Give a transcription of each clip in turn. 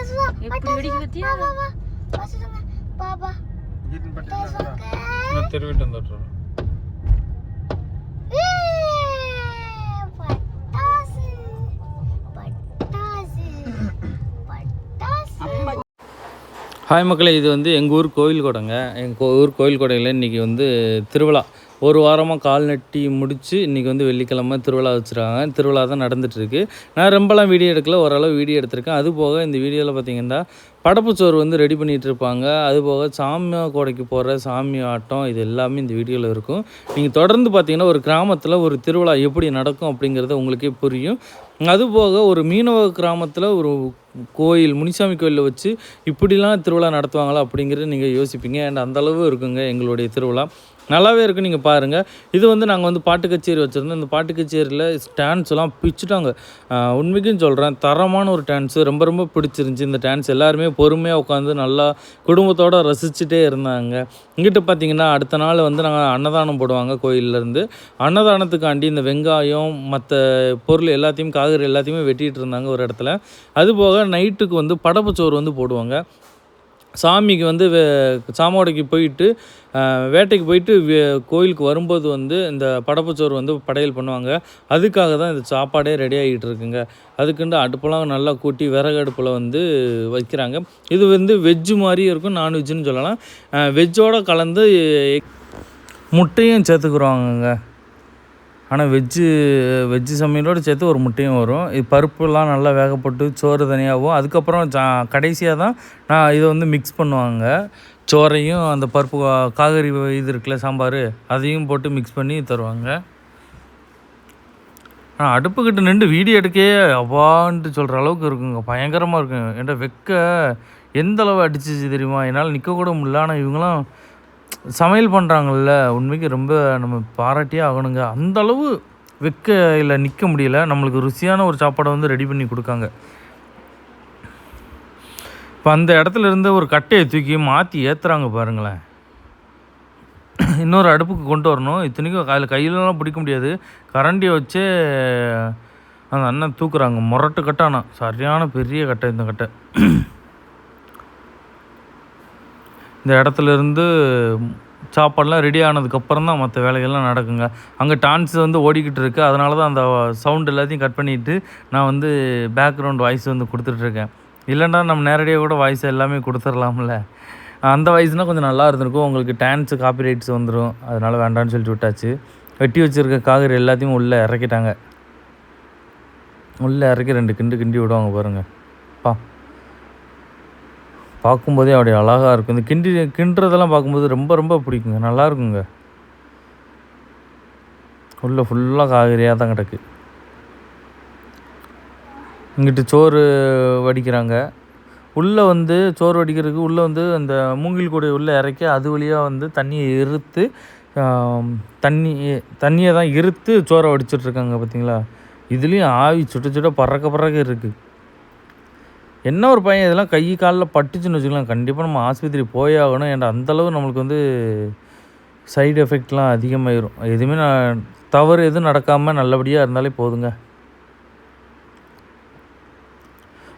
எப்படி வெடிக்க பத்தியா திருவிட்டு வந்துடுறோம். ஹாய் மக்களே, இது வந்து எங்கள் ஊர் கோயில் கொடைங்க. எங்கள் ஊர் கோயில் கொடையில் இன்றைக்கி வந்து திருவிழா. ஒரு வாரமாக கால் நட்டி முடித்து இன்றைக்கி வந்து வெள்ளிக்கிழமை திருவிழா வச்சுருக்காங்க. திருவிழா தான் நடந்துகிட்ருக்கு. நான் ரொம்பலாம் வீடியோ எடுக்கல, ஓரளவு வீடியோ எடுத்திருக்கேன். அதுபோக இந்த வீடியோவில் பார்த்திங்கன்னா படப்புச்சோறு வந்து ரெடி பண்ணிகிட்டு இருப்பாங்க. அதுபோக சாமி கோடைக்கு போகிற சாமி ஆட்டம், இது எல்லாமே இந்த வீடியோவில் இருக்கும். நீங்கள் தொடர்ந்து பார்த்திங்கன்னா ஒரு கிராமத்தில் ஒரு திருவிழா எப்படி நடக்கும் அப்படிங்கிறது உங்களுக்கே புரியும். அதுபோக ஒரு மீனவ கிராமத்தில் ஒரு கோயில், முனிசாமி கோயிலில் வச்சு இப்படிலாம் திருவிழா நடத்துவாங்களா அப்படிங்கிறது நீங்கள் யோசிப்பீங்க. அண்ட் அந்தளவு இருக்குங்க எங்களுடைய திருவிழா. நல்லாவே இருக்குது, நீங்கள் பாருங்கள். இது வந்து நாங்கள் வந்து பாட்டு கச்சேரி வச்சுருந்தோம். இந்த பாட்டு கச்சேரியில் டான்ஸ்லாம் பிச்சுட்டாங்க. உண்மைக்கும் சொல்கிறேன், தரமான ஒரு டான்ஸு. ரொம்ப ரொம்ப பிடிச்சிருந்துச்சி இந்த டான்ஸ். எல்லாருமே பொறுமையாக உட்காந்து நல்லா குடும்பத்தோடு ரசிச்சுட்டே இருந்தாங்க. இங்கிட்ட பார்த்திங்கன்னா அடுத்த நாள் வந்து நாங்கள் அன்னதானம் போடுவாங்க கோயிலேருந்து. அன்னதானத்துக்காண்டி இந்த வெங்காயம் மற்ற பொருள் எல்லாத்தையும், காய்கறி எல்லாத்தையுமே வெட்டிகிட்டு இருந்தாங்க ஒரு இடத்துல. அதுபோக நைட்டுக்கு வந்து படப்புச்சோறு வந்து போடுவாங்க. சாமிக்கு வந்து சாமோடைக்கு போயிட்டு வேட்டைக்கு போயிட்டு கோயிலுக்கு வரும்போது வந்து இந்த படப்புச்சோறு வந்து படையல் பண்ணுவாங்க. அதுக்காக தான் இந்த சாப்பாடே ரெடி ஆகிட்டு இருக்குங்க. அதுக்குண்டு அடுப்பெல்லாம் நல்லா கூட்டி விறகு அடுப்பில் வந்து வைக்கிறாங்க. இது வந்து வெஜ்ஜு மாதிரியும் இருக்கும், நான்வெஜ்ஜுன்னு சொல்லலாம். வெஜ்ஜோடு கலந்து முட்டையும் சேர்த்துக்குருவாங்கங்க. ஆனால் வெஜ்ஜு சமையலோடு சேர்த்து ஒரு முட்டையும் வரும். இது பருப்புலாம் நல்லா வேகப்பட்டு சோறு தனியாகவும், அதுக்கப்புறம் கடைசியாக தான் நான் இதை வந்து மிக்ஸ் பண்ணுவாங்க. சோறையும் அந்த பருப்பு காய்கறி இது இருக்குல்ல சாம்பார், அதையும் போட்டு மிக்ஸ் பண்ணி தருவாங்க. ஆனால் அடுப்புக்கிட்ட நின்று வீடியோ எடுக்கே அவ்வான்ட்டு சொல்கிற அளவுக்கு இருக்குங்க. பயங்கரமாக இருக்குங்க. என்கிட்ட வெக்க எந்த அளவு அடிச்சிச்சு தெரியுமா? என்னால் நிற்கக்கூட முடியல. ஆனால் இவங்களாம் சமையல் பண்ணுறாங்கல்ல, உண்மைக்கு ரொம்ப நம்ம பாராட்டியே ஆகணுங்க. அந்தளவு வெக்கையில் நிற்க முடியல. நம்மளுக்கு ருசியான ஒரு சாப்பாடை வந்து ரெடி பண்ணி கொடுக்காங்க. இப்போ அந்த இடத்துல இருந்து ஒரு கட்டையை தூக்கி மாற்றி ஏற்றுறாங்க பாருங்களேன். இன்னொரு அடுப்புக்கு கொண்டு வரணும். இத்தனைக்கும் அதில் கையிலலாம் பிடிக்க முடியாது, கரண்டியை வச்சே அந்த அண்ணன் தூக்குறாங்க. முரட்டு கட்டானா சரியான பெரிய கட்டை. இந்த கட்டை இந்த இடத்துலேருந்து சாப்பாடெலாம் ரெடி ஆனதுக்கப்புறம் தான் மற்ற வேலைகள்லாம் நடக்குங்க. அங்கே டான்ஸ் வந்து ஓடிக்கிட்டு இருக்குது. அதனால தான் அந்த சவுண்ட் எல்லாத்தையும் கட் பண்ணிவிட்டு நான் வந்து பேக்ரவுண்ட் வாய்ஸ் வந்து கொடுத்துட்ருக்கேன். இல்லைன்னா நம்ம நேரடியாக கூட வாய்ஸ் எல்லாமே கொடுத்துடலாம்ல. அந்த வாய்ஸ்னால் கொஞ்சம் நல்லா இருந்திருக்கும். உங்களுக்கு டான்ஸு காப்பிரைட்ஸ் வந்துடும், அதனால் வேண்டான்னு சொல்லிட்டு விட்டாச்சு. வெட்டி வச்சுருக்க காய்கறி எல்லாத்தையும் உள்ளே இறக்கிட்டாங்க. உள்ளே இறக்கி 2 கிண்டி விடுவாங்க பாருங்கள். பார்க்கும்போதே அப்படியே அழகாக இருக்கும். இந்த கிண்டுறதெல்லாம் பார்க்கும்போது ரொம்ப ரொம்ப பிடிக்குங்க, நல்லா இருக்குங்க. உள்ளே ஃபுல்லாக காய்கறியாக தான் கிடக்கு. இங்கிட்டு சோறு வடிக்கிறாங்க. உள்ளே வந்து சோறு வடிக்கிறதுக்கு உள்ளே வந்து அந்த மூங்கில் கூடை உள்ளே இறக்கி அது வழியாக வந்து தண்ணியை இருத்து தண்ணியை தான் இருத்து சோறை வடிச்சிட்ருக்காங்க பார்த்தீங்களா? இதுலேயும் ஆவி சுட்ட பறக்க இருக்குது. என்ன ஒரு பையன், இதெல்லாம் கை காலில் பட்டுச்சுன்னு வச்சுக்கலாம், கண்டிப்பாக நம்ம ஆஸ்பத்திரி போயே ஆகணும். ஏன்னா அந்தளவு நம்மளுக்கு வந்து சைடு எஃபெக்ட்லாம் அதிகமாகிடும். எதுவுமே தவறு எதுவும் நடக்காமல் நல்லபடியாக இருந்தாலே போதுங்க.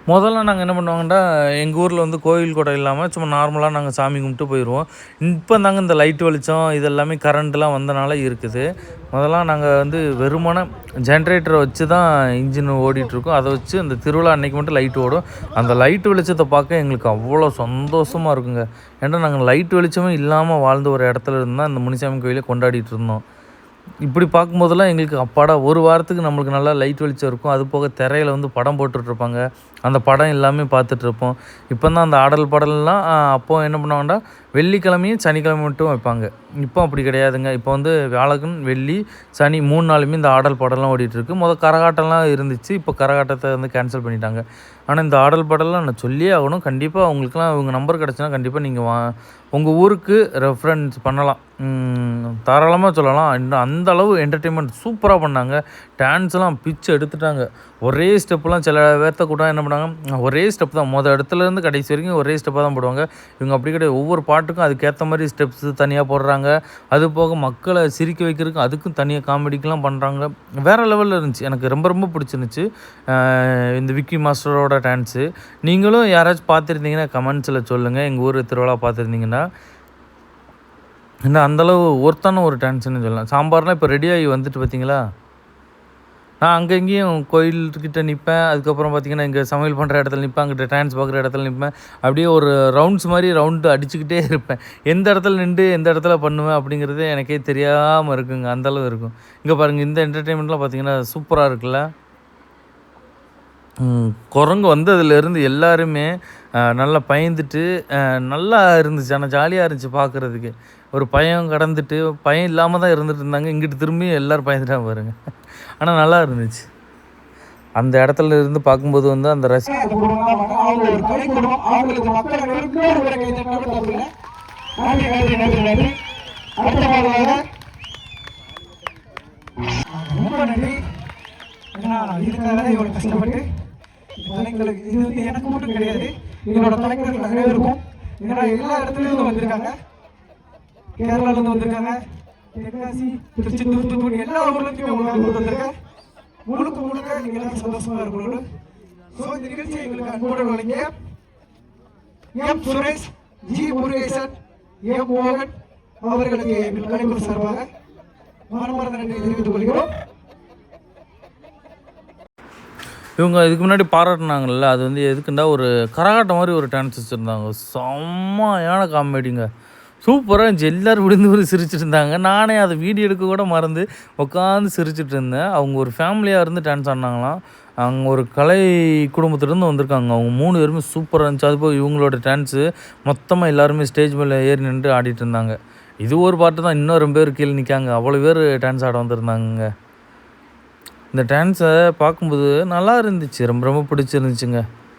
முதல்ல நாங்கள் என்ன பண்ணுவாங்கன்னா, எங்கள் ஊரில் வந்து கோயில் கூட இல்லாமல் சும்மா நார்மலாக நாங்கள் சாமி கும்பிட்டு போயிடுவோம். இப்போ தாங்க இந்த லைட்டு வெளிச்சம் இதெல்லாமே கரண்ட்லாம் வந்தனால இருக்குது. முதல்ல நாங்கள் வந்து வெறுமான ஜென்ரேட்டரை வச்சு தான் இன்ஜின் ஓடிட்டுருக்கோம். அதை வச்சு அந்த திருவிழா அன்றைக்கி மட்டும் லைட்டு ஓடும். அந்த லைட்டு வெளிச்சத்தை பார்க்க எங்களுக்கு அவ்வளோ சந்தோஷமாக இருக்குங்க. ஏன்னா நாங்கள் லைட்டு வெளிச்சமே இல்லாமல் வாழ்ந்த ஒரு இடத்துல இருந்தால் இந்த முனிசாமி கோயிலை கொண்டாடிட்டு இருந்தோம். இப்படி பார்க்கும்போதெல்லாம் எங்களுக்கு அப்பாடா ஒரு வாரத்துக்கு நம்மளுக்கு நல்லா லைட் வெளிச்சம் இருக்கும். அது போக திரையில் வந்து படம் போட்டுட்ருப்பாங்க. அந்த படம் எல்லாமே பார்த்துட்ருப்போம். இப்போ தான் அந்த ஆடல் பாடல்லாம் அப்போது என்ன பண்ணுவாங்கன்னா வெள்ளிக்கிழமையும் சனிக்கிழமை மட்டும் வைப்பாங்க. இப்போ அப்படி கிடையாதுங்க. இப்போ வந்து வியாழன் வெள்ளி சனி 3 நாளுமே இந்த ஆடல் பாடலாம் ஓடிட்டுருக்கு. கரகாட்டம்லாம் இருந்துச்சு, இப்போ கரகாட்டத்தை வந்து கேன்சல் பண்ணிட்டாங்க. ஆனால் இந்த ஆடல் பாடலாம் நான் சொல்லியே ஆகணும். கண்டிப்பாக அவங்களுக்குலாம் உங்கள் நம்பர் கிடச்சுன்னா கண்டிப்பாக நீங்கள் உங்கள் ஊருக்கு ரெஃபரன்ஸ் பண்ணலாம், தாராளமாக சொல்லலாம். இன்னும் அந்தளவு என்டர்டெயின்மெண்ட் சூப்பராக பண்ணாங்க. டான்ஸ்லாம் பிச்சு எடுத்துட்டாங்க. ஒரே ஸ்டெப்லாம் சில பேர்த்த கூட என்ன பண்ணாங்க, ஒரே ஸ்டெப் தான் இடத்துலேருந்து கடைசி வரைக்கும் ஒரே ஸ்டெப்பாக தான் போடுவாங்க. இவங்க அப்படி கிடையாது, ஒவ்வொரு பாட்டுக்கும் அதுக்கேற்ற மாதிரி ஸ்டெப்ஸு தனியாக போடுறாங்க. அது போக மக்களை சிரிக்க வைக்கிறதுக்கு அதுக்கும் தனியாக காமெடிக்கெலாம் பண்ணுறாங்க. வேறு லெவலில் இருந்துச்சு. எனக்கு ரொம்ப ரொம்ப பிடிச்சிருந்துச்சு இந்த விக்கி மாஸ்டரோட டான்ஸு. நீங்களும் யாராச்சும் பார்த்துருந்தீங்கன்னா கமெண்ட்ஸில் சொல்லுங்கள், எங்கள் ஊர் திருவிழா பார்த்துருந்தீங்கன்னா. இன்னும் அந்தளவு ஒர்த்தான ஒரு டான்ஸுன்னு சொல்லலாம். சாம்பார்லாம் இப்போ ரெடியாகி வந்துட்டு பார்த்தீங்களா. நான் அங்கே இங்கேயும் கோயில்கிட்ட நிற்பேன். அதுக்கப்புறம் பார்த்திங்கன்னா இங்கே சமையல் பண்ணுற இடத்துல நிற்பேன், அங்கிட்ட டான்ஸ் பார்க்குற இடத்துல நிற்பேன். அப்படியே ஒரு ரவுண்ட்ஸ் மாதிரி ரவுண்டு அடிச்சுக்கிட்டே இருப்பேன். எந்த இடத்துல நின்று எந்த இடத்துல பண்ணுவேன் அப்படிங்கிறதே எனக்கே தெரியாமல் இருக்குங்க. அந்தளவு இருக்கும். இங்கே பாருங்கள், இந்த என்டர்டெயின்மெண்ட்லாம் பார்த்திங்கன்னா சூப்பராக இருக்குல்ல. குரங்கு வந்ததுலேருந்து எல்லாருமே நல்லா பயந்துட்டு நல்லா இருந்துச்சு. ஆனால் ஜாலியாக இருந்துச்சு பார்க்குறதுக்கு. ஒரு பயம் கடந்துட்டு பயம் இல்லாமல் தான் இருந்துட்டு இருந்தாங்க. இங்கிட்டு திரும்பி எல்லோரும் பயந்துட்டாங்க பாருங்கள். ஆனால் நல்லா இருந்துச்சு. அந்த இடத்துல இருந்து பார்க்கும்போது வந்து அந்த கஷ்டப்பட்டு கலைஞர்களுக்கு இது வந்து எனக்கு மட்டும் கிடையாது, எங்களோட கலைஞர்கள் அனைவருக்கும். ஏன்னா எல்லா இடத்துலையும் வந்திருக்காங்க. கேரளாவிலேருந்து வந்திருக்காங்க, தென்காசி, திருச்சி, தூத்துக்குடி எல்லா ஊர்லேருந்துமே உங்களுக்கு வந்திருக்கேன். முழுக்க முழுக்க நீங்கள் எல்லாரும் சந்தோஷமாக இருக்கணும். ஸோ இந்த நிகழ்ச்சியை எங்களுக்கு அன்புடன் வழங்கிய M Suresh, G Murugesan, M மோகன் அவர்களுக்கு எங்கள் கலைஞர் சார்பாக மனமார்ந்த நன்றி தெரிவித்துக் கொள்கிறோம். இவங்க இதுக்கு முன்னாடி பாராட்டினாங்கல்ல, அது வந்து எதுக்குண்டா ஒரு கரகாட்டம் மாதிரி ஒரு டான்ஸ் வச்சுருந்தாங்க. செம்மையான காமெடிங்க, சூப்பராக இருந்துச்சு. எல்லோரும் விழுந்து சிரிச்சுட்டு இருந்தாங்க. நானே அதை வீடியோ எடுக்க கூட மறந்து உட்காந்து சிரிச்சுட்டு இருந்தேன். அவங்க ஒரு ஃபேமிலியாக இருந்து டான்ஸ் ஆடினாங்களாம். அவங்க ஒரு கலை குடும்பத்துலேருந்து வந்திருக்காங்க. அவங்க 3 பேருமே சூப்பராக இருந்துச்சு. அதுபோல் இவங்களோட டான்ஸு மொத்தமாக எல்லாருமே ஸ்டேஜ் மேலே ஏறி நின்று ஆடிட்டு இருந்தாங்க. இது ஒரு பாட்டு தான், இன்னும் 2 பேர் கீழே நிற்காங்க. அவ்வளோ பேர் டான்ஸ் ஆட வந்திருந்தாங்க. இந்த டான்ஸை பார்க்கும்போது நல்லா இருந்துச்சு, ரொம்ப ரொம்ப பிடிச்சிருந்துச்சுங்க.